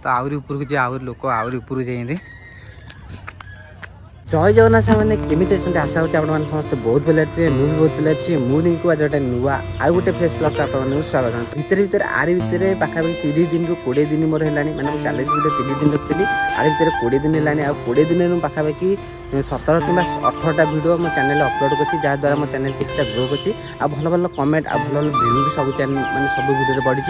तो आहरी उपरକୁ जे आहरी लोक आहरी उपरକୁ जाइए। जय जगन्नाथ मैंने केमी अच्छे आशा होती आप समस्त बहुत भले अच्छे मुझे बहुत भले अच्छी मुझे आज गोटे नुआ आउ गोटे फ्रेश ब्लॉग आप स्वागत भितर भितर आरी भितर पाखापाखि 30 दिन रु 20 दिन मोर है मैंने चैलेंज वीडियो 30 दिन रखी आरी भितर 20 दिन है आ 20 दिन पाखापाखि 17 कि 18टा वीडियो मो चैनल अपलोड कर जहाँद्वारा मो चैनल ठीक ठाक ग्रो कर भल भल कमेंट आ भल भल व्यू भी सब चैनल मैंने सब वीडियो बढ़ी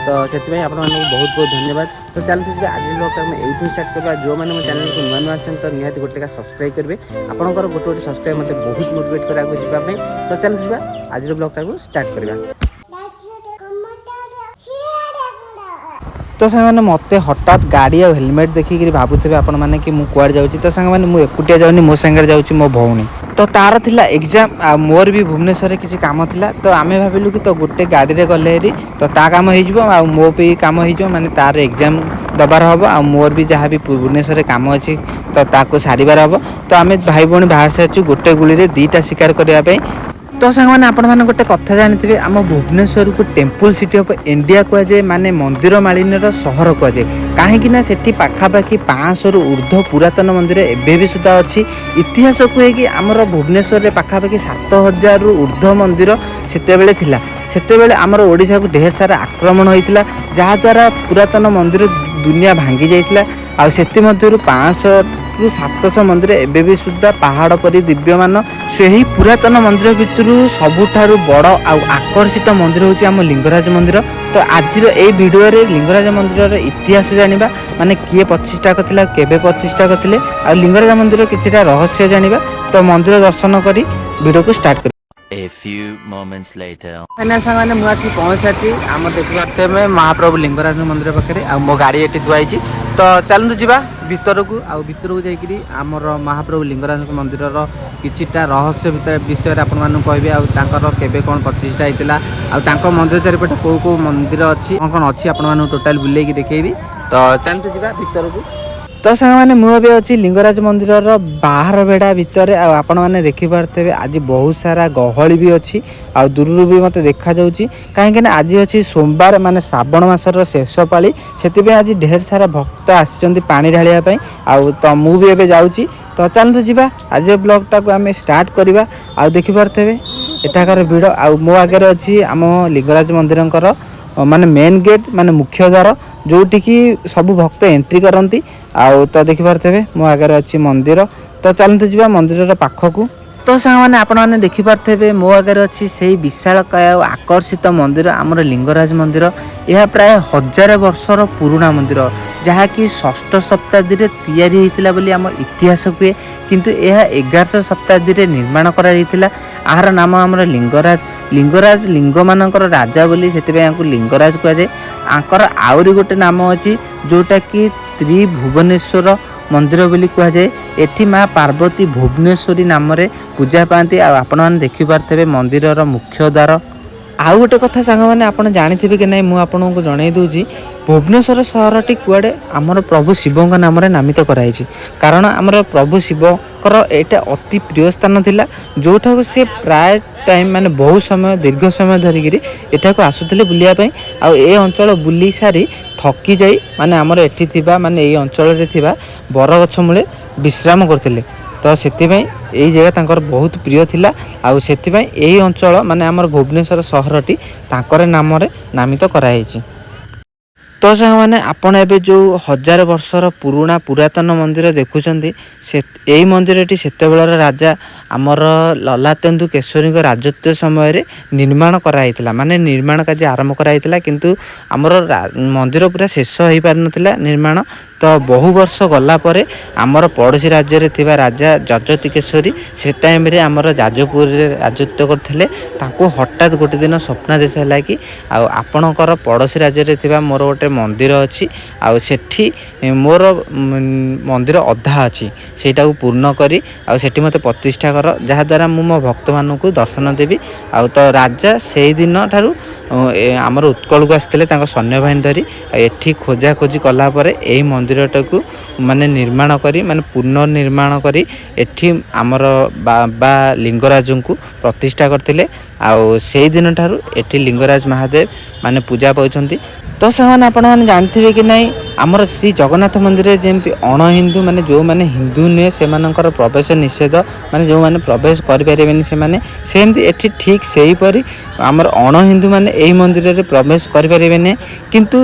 तो से आप बहुत बहुत धन्यवाद। तो चलते आज ब्लॉग आम यू स्टार्ट करवा जो मैंने मो चैनल को नुआ नुआ आते तो निहत गोटे सब्सक्राइब करेंगे आपंकर गोटे गोटे सब्सक्राइब मत बहुत मोटिवेट कराई। तो चलते आज ब्लॉग को स्टार्ट करवा। तो सांग मत हठात गाड़ी और हेलमेट देखिक भावुथे आपण मैंने कि मुझे जाऊँगी तो सांग मैंने एकुटिया जाऊनी मो सांगे जाऊँगी मो भौणी तो तार थिला एग्जाम आ मोर भी भुवनेश्वर किसी काम थिला तो आमे भाविलु कि तो गोटे गाड़ी रे गले हेरी तो ता काम हो आ मो भी काम हो माने तार एग्जाम दबार हम आ मोर भी जहाँ भी भुवनेश्वर काम अच्छी तो ताको सारिबार हम तो आमे भाई भौणी बाहर से अच्छु गोटे गुली रे 2टा शिकार करने। तो सांग मैंने आपण मैंने गोटे कथा जानते आम भुवनेश्वर को टेम्पल सिटी ऑफ इंडिया कहुए माने मंदिर मालिनीर सहर कहुए कहीं सेठी पाखापाखि 500 रु ऊर्ध्व पुरातन मंदिर एबे भी सुधा अच्छी इतिहास कहे कि आमर भुवनेश्वर पाखापाखि 7000 रु ऊर्ध्व मंदिर सेतेबेले आमर ओडिशा को ढेर सारा आक्रमण होता जहाँद्वारा पुरातन मंदिर दुनिया भांगी जाइथिला आ सेति मध्यरु 500 रु 700 मंदिर एबे भी सुद्धा पहाड़ परी दिव्यमान से ही पुरातन मंदिर भितर सबुठारु बड़ आ आकर्षित मंदिर होची आम लिंगराज मंदिर। तो आज ए वीडियो रे लिंगराज मंदिर इतिहास जानिबा माने किए प्रतिष्ठा करथिला केबे प्रतिष्ठा करथिले आ लिंगराज मंदिर किछिटा रहस्य जानिबा तो मंदिर दर्शन करी वीडियो को स्टार्ट कर। A few moments later final सामाने मु आसी पहुंच साथी आम देखि पाते में महाप्रभु लिंगराज मंदिर पाखे आ मो गाड़ी एटी थुआई तो चलतु जीवा भीतर को जाकरी आमर महाप्रभु लिंगराज मंदिर किछिटा रहस्य विषय आपण मानू कहबे आ केबे कौन प्रतिष्ठा होता आ मंदिर चारिपटे कौ कौ मंदिर अच्छी कौन कौन अच्छी आपण मानू टोटाल बुलेकी देखेबी तो चलतु जीवा भीतर को। तो सांग मैंने मुझे अच्छी लिंगराज मंदिर बाहर बेड़ा भितर आपण मैंने देखिपे आज बहुत सारा गहली भी अच्छी आ दूर भी मत देखा कहीं आज अच्छी सोमवार माने श्रावण मासर शेष पाली से आज ढेर सारा भक्त आसी पानी ढालियापाई तो मुझे एवं जाऊँगी तो चलते जावा आज ब्लॉगटा को आम स्टार्ट करवा आ देखिपे एठाकार भिड़ आ मो आगे अच्छी आम लिंगराज मंदिर माने मेन गेट माने मुख्य द्वार जोटी की सब भक्त एंट्री करती आउ तो देखिपे मो आगे अच्छी मंदिर तो चलते जावा मंदिर पाखक। तो सांग मैंने आपण मैंने देखिपे मो आगे अच्छी से विशालकाय आकर्षित मंदिर आमर लिंगराज मंदिर यह प्राय 1000 वर्षर पुराना मंदिर जहाँकि 6ठ शताब्दी रे तैयारी होइतिला बोली आम इतिहास कहे किंतु यह 1100 शताब्दी रे निर्माण करा जाइतिला। आहार नाम आमर लिंगराज लिंग मानकर राजा बोली से लिंगराज कहुए आंकर आउरी गोटे नाम अच्छी जोटा कि त्रिभुवनेश्वर मंदिर बोली कहुए एठी माँ पार्वती भुवनेश्वरी नाम रे पूजा पाती आपण मैंने देखिपे मंदिर मुख्य द्वार। आउ गोटे कथा सांग मैंने आप जानी कि नहीं मुझे जन दूसरी भुवनेश्वर सहरटी कुआड़े आमर प्रभु शिव नाम नामित कराई कारण आमर प्रभु शिवकर एटा अति प्रिय स्थान थिला जोठा सी प्राय टाइम माने बहुत समय दीर्घ समय धरिकी एठाक आसुले बुलियापाई ए अंचल बुली सारी थकी जाई माने आमर एठी थिबा माने ए अंचल रे थिबा बरगछ मूले विश्राम करथिले तो सेतिपई एई जगह तांकर बहुत प्रिय थिला आ सेतिपई एई अंचल माने आमर भुवनेश्वर सहरटी तांकर नाम रे नामित कराई। तो सांग मैंने आपण एबे जो 1000 वर्षर पुराना पुरातन मंदिर देखुचंदी से एई मंदिरटी सेतेबेलर राजा आमर ललातेन्दु केशरी राजत्व समय रे निर्माण कराइतिला माने निर्माण कार्य आरंभ कराइतिला किंतु आमर मंदिर पूरा शेष हो पार नथिला निर्माण तो बहु वर्ष गला परे आमर पड़ोशी राज्य रे थिबा राजा जजती केशरी से टाइम रे आमर जाजपुर रे राजत्व करथिले ताको हठात गोटे दिन स्वप्नादेश है कि आपणकर पड़ोशी राज्य रे थिबा मोर गोटे मंदिर अच्छी आउ सेठी मोर मंदिर अधा अच्छी सेटा को पूर्ण करी आ सेठी मते प्रतिष्ठा कर जहाँद्वारा मो भक्त मानू दर्शन देवी आ तो राजा से दिन ठारू आमर उत्कल को आसते सैन्य बाहिनी धरी एठी खोजा खोजी कलापर यही मंदिरटा को माने निर्माण करी माने पुनर्निर्माण करी एठी आमर बाबा लिंगराज को प्रतिष्ठा करथिले आउ से दिन ठारू एठी लिंगराज महादेव माने पूजा पाउछंती। तो सामान आपण माने जानथिबे कि नहीं ଆମର ଶ୍ରୀ ଜଗନ୍ନାଥ ମନ୍ଦିରରେ ଯେମିତି ଅଣ ହିନ୍ଦୁ ମାନେ ଯେଉଁମାନେ ହିନ୍ଦୁ ନୁହେଁ ସେମାନଙ୍କର ପ୍ରବେଶ ନିଷେଧ, ମାନେ ଯେଉଁମାନେ ପ୍ରବେଶ କରିପାରିବେନି ସେମାନେ, ସେମିତି ଏଠି ଠିକ୍ ସେହିପରି ଆମର ଅଣ ହିନ୍ଦୁ ମାନେ ଏହି ମନ୍ଦିରରେ ପ୍ରବେଶ କରିପାରିବେନି। କିନ୍ତୁ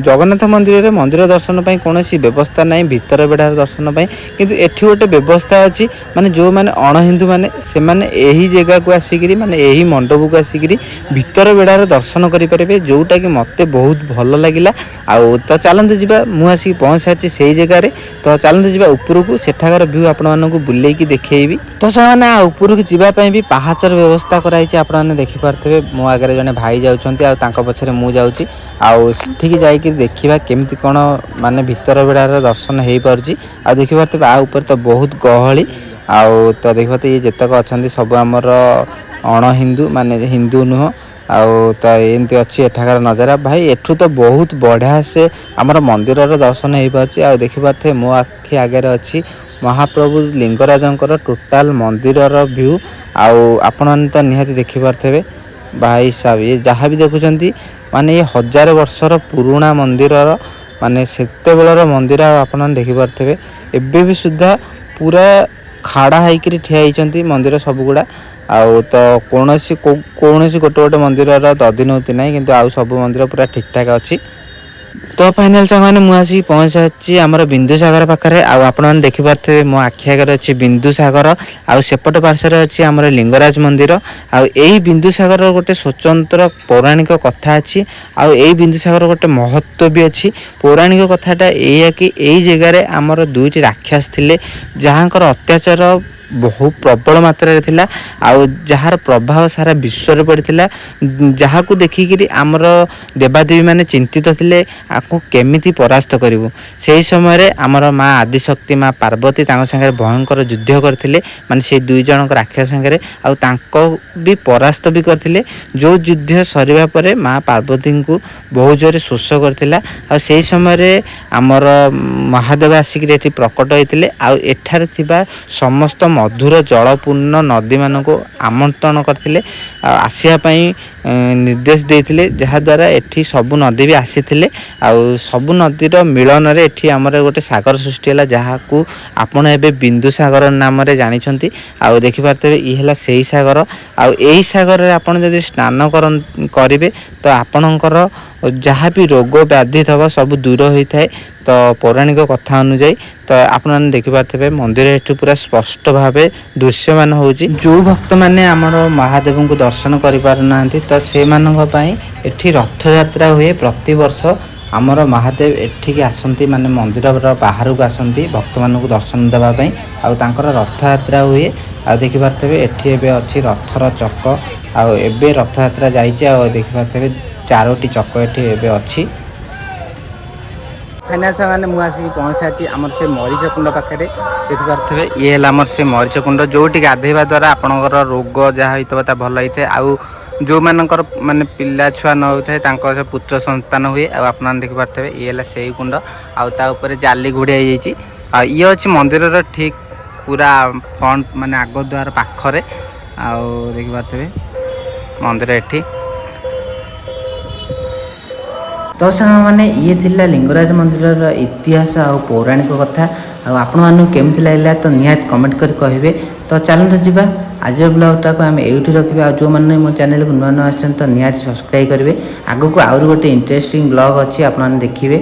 ଜଗନ୍ନାଥ ମନ୍ଦିରରେ ମନ୍ଦିର ଦର୍ଶନ ପାଇଁ କୌଣସି ବ୍ୟବସ୍ଥା ନାହିଁ ଭିତର ବେଢ଼ାର ଦର୍ଶନ ପାଇଁ, କିନ୍ତୁ ଏଠି ଗୋଟେ ବ୍ୟବସ୍ଥା ଅଛି। ମାନେ ଯେଉଁମାନେ ଅଣ ହିନ୍ଦୁ ମାନେ ସେମାନେ ଏହି ଜାଗାକୁ ଆସିକିରି ମାନେ ଏହି ମଣ୍ଡପକୁ ଆସିକିରି ଭିତର ବେଢ଼ାର ଦର୍ଶନ କରିପାରିବେ, ଯେଉଁଟାକି ମୋତେ ବହୁତ ଭଲ ଲାଗିଲା। ଆଉ ତ ଚାଲନ୍ତୁ ଯିବା, ମୁଁ ଆସିକି ପହଞ୍ଚାଛି ସେଇ ଜାଗାରେ। ତ ଚାଲନ୍ତୁ ଯିବା ଉପରକୁ, ସେଠାକାର ଭ୍ୟୁ ଆପଣମାନଙ୍କୁ ବୁଲେଇକି ଦେଖେଇବି। ତ ସେମାନେ ଉପରକୁ ଯିବା ପାଇଁ ବି ପାହାଚର ବ୍ୟବସ୍ଥା କରାଯାଇଛି, ଆପଣମାନେ ଦେଖିପାରୁଥିବେ। ମୋ ଆଗରେ ଜଣେ ଭାଇ ଯାଉଛନ୍ତି ଆଉ ତାଙ୍କ ପଛରେ ମୁଁ ଯାଉଛି। ଆଉ ସେଠିକି ଯାଇକି ଦେଖିବା କେମିତି କ'ଣ ମାନେ ଭିତର ବେଢ଼ାର ଦର୍ଶନ ହେଇପାରୁଛି। ଆଉ ଦେଖିପାରୁଥିବେ ଉପରେ ତ ବହୁତ ଗହଳି। ଆଉ ତ ଦେଖିପାରୁଥିବେ ଇଏ ଯେତେକ ଅଛନ୍ତି ସବୁ ଆମର ଅଣ ହିନ୍ଦୁ ମାନେ ହିନ୍ଦୁ ନୁହଁ। ଆଉ ତ ଏମିତି ଅଛି ଏଠାକାର ନଜାରା। ଭାଇ ଏଠୁ ତ ବହୁତ ବଢ଼ିଆ ସେ ଆମର ମନ୍ଦିରର ଦର୍ଶନ ହେଇପାରୁଛି। ଆଉ ଦେଖିପାରୁଥିବେ ମୋ ଆଖି ଆଗରେ ଅଛି ମହାପ୍ରଭୁ ଲିଙ୍ଗରାଜଙ୍କର ଟୋଟାଲ ମନ୍ଦିରର ଭ୍ୟୁ। ଆଉ ଆପଣମାନେ ତ ନିହାତି ଦେଖିପାରୁଥିବେ ଭାଇ ସାବ ଇଏ ଯାହା ବି ଦେଖୁଛନ୍ତି ମାନେ ଏ 1000 ବର୍ଷର ପୁରୁଣା ମନ୍ଦିରର ମାନେ ସେତେବେଳର ମନ୍ଦିର। ଆଉ ଆପଣମାନେ ଦେଖିପାରୁଥିବେ ଏବେ ବି ସୁଦ୍ଧା ପୁରା ଖାଡ଼ା ହେଇକିରି ଠିଆ ହେଇଛନ୍ତି ମନ୍ଦିର ସବୁଗୁଡ଼ା। ଆଉ ତ କୌଣସି ଗୋଟେ ମନ୍ଦିରର ଦଧିନଉତି ନାହିଁ, କିନ୍ତୁ ଆଉ ସବୁ ମନ୍ଦିର ପୁରା ଠିକ୍ ଠାକ୍ ଅଛି। ତ ଫାଇନାଲ ସାଙ୍ଗମାନେ ମୁଁ ଆସିକି ପହଞ୍ଚାଉଛି ଆମର ବିନ୍ଦୁସାଗର ପାଖରେ। ଆଉ ଆପଣମାନେ ଦେଖିପାରୁଥିବେ ମୋ ଆଖି ଆଗରେ ଅଛି ବିନ୍ଦୁସାଗର, ଆଉ ସେପଟ ପାର୍ଶ୍ୱରେ ଅଛି ଆମର ଲିଙ୍ଗରାଜ ମନ୍ଦିର। ଆଉ ଏଇ ବିନ୍ଦୁସାଗରର ଗୋଟେ ସ୍ୱତନ୍ତ୍ର ପୌରାଣିକ କଥା ଅଛି। ଆଉ ଏଇ ବିନ୍ଦୁସାଗର ଗୋଟେ ମହତ୍ତ୍ୱ ବି ଅଛି। ପୌରାଣିକ କଥାଟା ଏଇଆ କି ଏଇ ଜାଗାରେ ଆମର 2ଟି ରାକ୍ଷସ ଥିଲେ, ଯାହାଙ୍କର ଅତ୍ୟାଚାର ବହୁ ପ୍ରବଳ ମାତ୍ରାରେ ଥିଲା। ଆଉ ଯାହାର ପ୍ରଭାବ ସାରା ବିଶ୍ୱରେ ପଡ଼ିଥିଲା, ଯାହାକୁ ଦେଖିକିରି ଆମର ଦେବାଦେବୀ ମାନେ ଚିନ୍ତିତ ଥିଲେ ଆକୁ କେମିତି ପରାସ୍ତ କରିବୁ। ସେହି ସମୟରେ ଆମର ମା ଆଦିଶକ୍ତି ମା ପାର୍ବତୀ ତାଙ୍କ ସାଙ୍ଗରେ ଭୟଙ୍କର ଯୁଦ୍ଧ କରିଥିଲେ, ମାନେ ସେଇ 2 ଜଣଙ୍କ ରାକ୍ଷସ ସାଙ୍ଗରେ। ଆଉ ତାଙ୍କ ବି ପରାସ୍ତ ବି କରିଥିଲେ। ଯେଉଁ ଯୁଦ୍ଧ ସରିବା ପରେ ମା ପାର୍ବତୀଙ୍କୁ ବହୁ ଜୋରରେ ଶୋଷ କରିଥିଲା। ଆଉ ସେହି ସମୟରେ ଆମର ମହାଦେବ ଆସିକିରି ଏଠି ପ୍ରକଟ ହୋଇଥିଲେ। ଆଉ ଏଠାରେ ଥିବା ସମସ୍ତ ମଧୁର ଜଳପୂର୍ଣ୍ଣ ନଦୀମାନଙ୍କୁ ଆମନ୍ତ୍ରଣ କରିଥିଲେ ଆଉ ଆସିବା ପାଇଁ ନିର୍ଦ୍ଦେଶ ଦେଇଥିଲେ, ଯାହାଦ୍ୱାରା ଏଠି ସବୁ ନଦୀ ବି ଆସିଥିଲେ। ଆଉ ସବୁ ନଦୀର ମିଳନରେ ଏଠି ଆମର ଗୋଟେ ସାଗର ସୃଷ୍ଟି ହେଲା, ଯାହାକୁ ଆପଣ ଏବେ ବିନ୍ଦୁସାଗର ନାମରେ ଜାଣିଛନ୍ତି। ଆଉ ଦେଖିପାରୁଥିବେ ଇଏ ହେଲା ସେଇ ସାଗର। ଆଉ ଏହି ସାଗରରେ ଆପଣ ଯଦି ସ୍ନାନ କରିବେ ତ ଆପଣଙ୍କର ଯାହା ବି ରୋଗ ବ୍ୟାଧି ଥିବ ସବୁ ଦୂର ହୋଇଥାଏ। ତ ପୌରାଣିକ କଥା ଅନୁଯାୟୀ ତ ଆପଣମାନେ ଦେଖିପାରୁଥିବେ ମନ୍ଦିର ଏଠୁ ପୁରା ସ୍ପଷ୍ଟ ଭାବେ ଦୃଶ୍ୟମାନ ହେଉଛି। ଯେଉଁ ଭକ୍ତମାନେ ଆମର ମହାଦେବଙ୍କୁ ଦର୍ଶନ କରିପାରୁନାହାନ୍ତି ତ ସେମାନଙ୍କ ପାଇଁ ଏଠି ରଥଯାତ୍ରା ହୁଏ ପ୍ରତିବର୍ଷ। ଆମର ମହାଦେବ ଏଠିକି ଆସନ୍ତି, ମାନେ ମନ୍ଦିରର ବାହାରକୁ ଆସନ୍ତି ଭକ୍ତମାନଙ୍କୁ ଦର୍ଶନ ଦେବା ପାଇଁ। ଆଉ ତାଙ୍କର ରଥଯାତ୍ରା ହୁଏ। ଆଉ ଦେଖିପାରୁଥିବେ ଏଠି ଏବେ ଅଛି ରଥର ଚକ। ଆଉ ଏବେ ରଥଯାତ୍ରା ଯାଇଛି। ଆଉ ଦେଖିପାରୁଥିବେ 4ଟି ଚକ ଏଠି ଏବେ ଅଛି। ଫାଇନାଲ ସାଙ୍ଗମାନେ ମୁଁ ଆସିକି ପହଞ୍ଚାଛି ଆମର ସେ ମରିଚକୁଣ୍ଡ ପାଖରେ। ଦେଖିପାରୁଥିବେ ଇଏ ହେଲା ଆମର ସେ ମରିଚକୁଣ୍ଡ, ଯେଉଁଠି ଗାଧୋଇବା ଦ୍ୱାରା ଆପଣଙ୍କର ରୋଗ ଯାହା ହେଇଥିବ ତା ଭଲ ହେଇଥାଏ। ଆଉ ଯେଉଁମାନଙ୍କର ମାନେ ପିଲା ଛୁଆ ନ ହେଉଥାଏ ତାଙ୍କ ପୁତ୍ର ସନ୍ତାନ ହୁଏ। ଆଉ ଆପଣମାନେ ଦେଖିପାରୁଥିବେ ଇଏ ହେଲା ସେଇ କୁଣ୍ଡ। ଆଉ ତା ଉପରେ ଜାଲି ଘୋଡ଼ିଆ ହେଇଯାଇଛି। ଆଉ ଇଏ ଅଛି ମନ୍ଦିରର ଠିକ୍ ପୁରା ଫ୍ରଣ୍ଟ ମାନେ ଆଗ ଦ୍ୱାର ପାଖରେ। ଆଉ ଦେଖିପାରୁଥିବେ ମନ୍ଦିର ଏଠି। ତ ସାଙ୍ଗମାନେ ଇଏ ଥିଲା ଲିଙ୍ଗରାଜ ମନ୍ଦିରର ଇତିହାସ ଆଉ ପୌରାଣିକ କଥା। ଆଉ ଆପଣମାନଙ୍କୁ କେମିତି ଲାଗିଲା ତ ନିହାତି କମେଣ୍ଟ କରି କହିବେ। ତ ଚାଲନ୍ତୁ ଯିବା, ଆଜିର ବ୍ଲଗ୍ଟାକୁ ଆମେ ଏଇଠି ରଖିବା। ଆଉ ଯେଉଁମାନେ ମୋ ଚ୍ୟାନେଲକୁ ନୂଆ ଆସିଛନ୍ତି ତ ନିହାତି ସବସ୍କ୍ରାଇବ୍ କରିବେ। ଆଗକୁ ଆହୁରି ଗୋଟେ ଇଣ୍ଟରେଷ୍ଟିଂ ବ୍ଲଗ୍ ଅଛି, ଆପଣମାନେ ଦେଖିବେ।